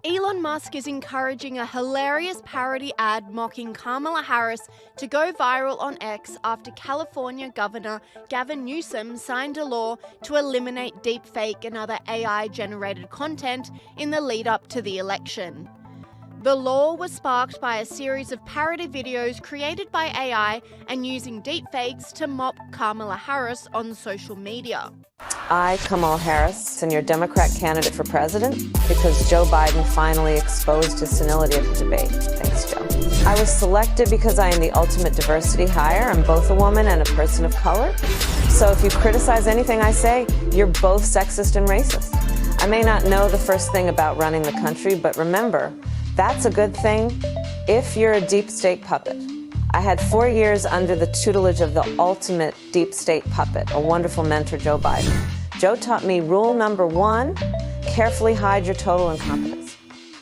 Elon Musk is encouraging a hilarious parody ad mocking Kamala Harris to go viral on X after California Governor Gavin Newsom signed a law to eliminate deepfake and other AI-generated content in the lead-up to the election. The law was sparked by a series of parody videos created by AI and using deepfakes to mock Kamala Harris on social media. I, Kamala Harris, am your Democrat candidate for president because Joe Biden finally exposed his senility at the debate. Thanks, Joe. I was selected because I am the ultimate diversity hire. I'm both a woman and a person of color. So if you criticize anything I say, you're both sexist and racist. I may not know the first thing about running the country, but remember, that's a good thing if you're a deep state puppet. I had 4 years under the tutelage of the ultimate deep state puppet, a wonderful mentor, Joe Biden. Joe taught me rule number 1, carefully hide your total incompetence.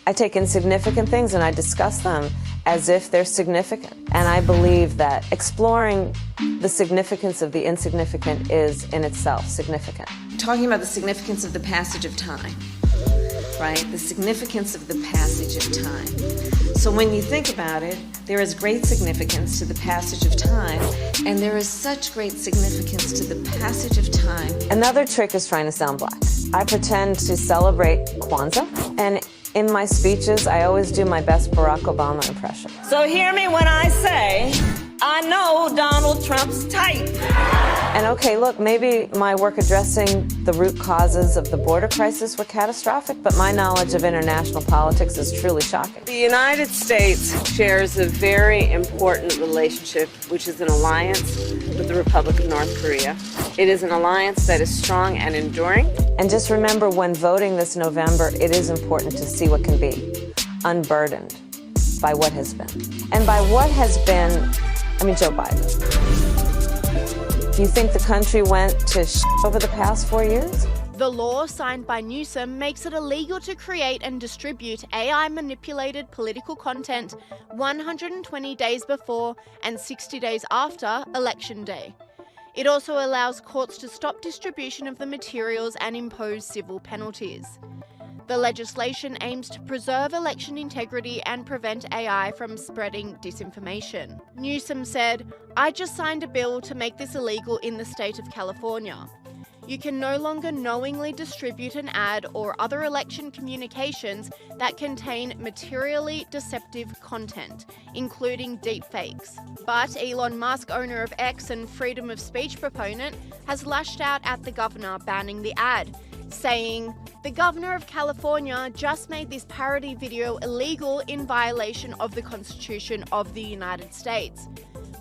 I take insignificant things and I discuss them as if they're significant. And I believe that exploring the significance of the insignificant is in itself significant. Talking about the significance of the passage of time. Right? The significance of the passage of time. So when you think about it, there is great significance to the passage of time, and there is such great significance to the passage of time. Another trick is trying to sound black. I pretend to celebrate Kwanzaa, and in my speeches, I always do my best Barack Obama impression. So hear me when I say, I know Donald Trump's type. And okay, look, maybe my work addressing the root causes of the border crisis were catastrophic, but my knowledge of international politics is truly shocking. The United States shares a very important relationship, which is an alliance with the Republic of North Korea. It is an alliance that is strong and enduring. And just remember, when voting this November, it is important to see what can be, unburdened by what has been. And by what has been, I mean Joe Biden. Do you think the country went to over the past 4 years? The law signed by Newsom makes it illegal to create and distribute AI-manipulated political content 120 days before and 60 days after Election Day. It also allows courts to stop distribution of the materials and impose civil penalties. The legislation aims to preserve election integrity and prevent AI from spreading disinformation. Newsom said, "I just signed a bill to make this illegal in the state of California. You can no longer knowingly distribute an ad or other election communications that contain materially deceptive content, including deepfakes." But Elon Musk, owner of X and freedom of speech proponent, has lashed out at the governor, banning the ad, saying, "The governor of California just made this parody video illegal in violation of the Constitution of the United States.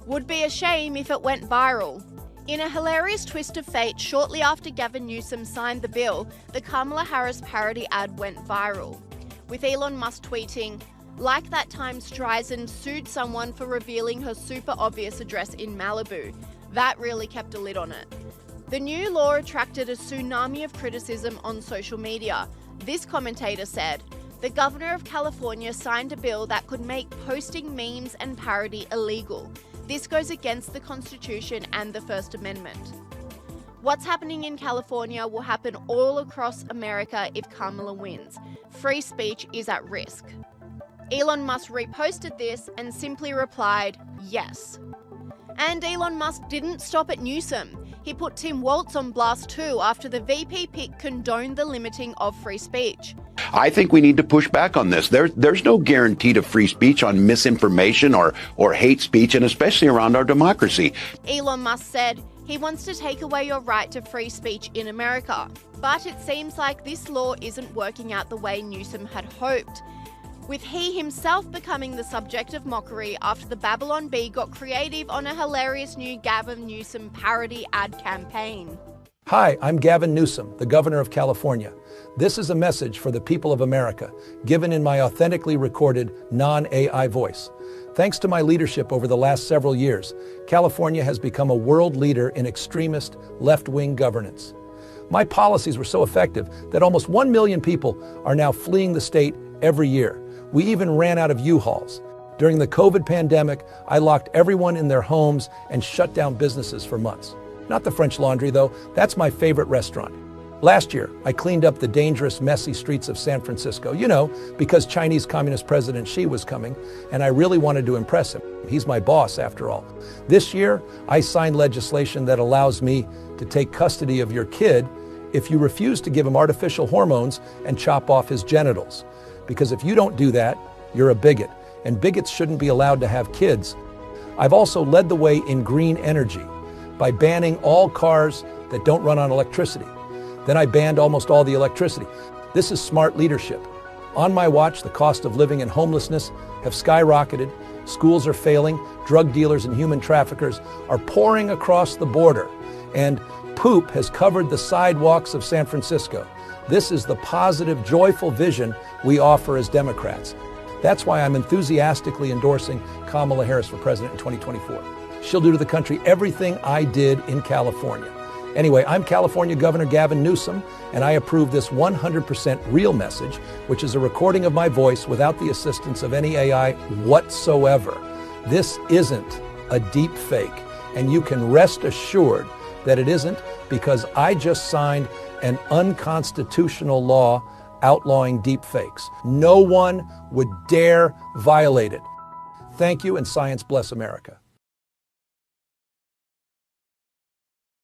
Would be a shame if it went viral." In a hilarious twist of fate, shortly after Gavin Newsom signed the bill, the Kamala Harris parody ad went viral, with Elon Musk tweeting, "Like that time Streisand sued someone for revealing her super obvious address in Malibu. That really kept a lid on it." The new law attracted a tsunami of criticism on social media. This commentator said, "The governor of California signed a bill that could make posting memes and parody illegal. This goes against the Constitution and the First Amendment." What's happening in California will happen all across America if Kamala wins. Free speech is at risk. Elon Musk reposted this and simply replied, "Yes." And Elon Musk didn't stop at Newsom. He put Tim Walz on blast too after the VP pick condoned the limiting of free speech. I think we need to push back on this. There's no guarantee to free speech on misinformation or hate speech, and especially around our democracy. Elon Musk said he wants to take away your right to free speech in America. But it seems like this law isn't working out the way Newsom had hoped, with he himself becoming the subject of mockery after the Babylon Bee got creative on a hilarious new Gavin Newsom parody ad campaign. Hi, I'm Gavin Newsom, the governor of California. This is a message for the people of America, given in my authentically recorded, non-AI voice. Thanks to my leadership over the last several years, California has become a world leader in extremist, left-wing governance. My policies were so effective that almost 1 million people are now fleeing the state every year. We even ran out of U-Hauls. During the COVID pandemic, I locked everyone in their homes and shut down businesses for months. Not the French Laundry, though. That's my favorite restaurant. Last year, I cleaned up the dangerous, messy streets of San Francisco, because Chinese Communist President Xi was coming, and I really wanted to impress him. He's my boss, after all. This year, I signed legislation that allows me to take custody of your kid if you refuse to give him artificial hormones and chop off his genitals. Because if you don't do that, you're a bigot, and bigots shouldn't be allowed to have kids. I've also led the way in green energy by banning all cars that don't run on electricity. Then I banned almost all the electricity. This is smart leadership. On my watch, the cost of living and homelessness have skyrocketed. Schools are failing. Drug dealers and human traffickers are pouring across the border. And poop has covered the sidewalks of San Francisco. This is the positive, joyful vision we offer as Democrats. That's why I'm enthusiastically endorsing Kamala Harris for president in 2024. She'll do to the country everything I did in California. Anyway, I'm California Governor Gavin Newsom, and I approve this 100% real message, which is a recording of my voice without the assistance of any AI whatsoever. This isn't a deep fake, and you can rest assured that it isn't, because I just signed an unconstitutional law outlawing deep fakes. No one would dare violate it. Thank you, and science bless America.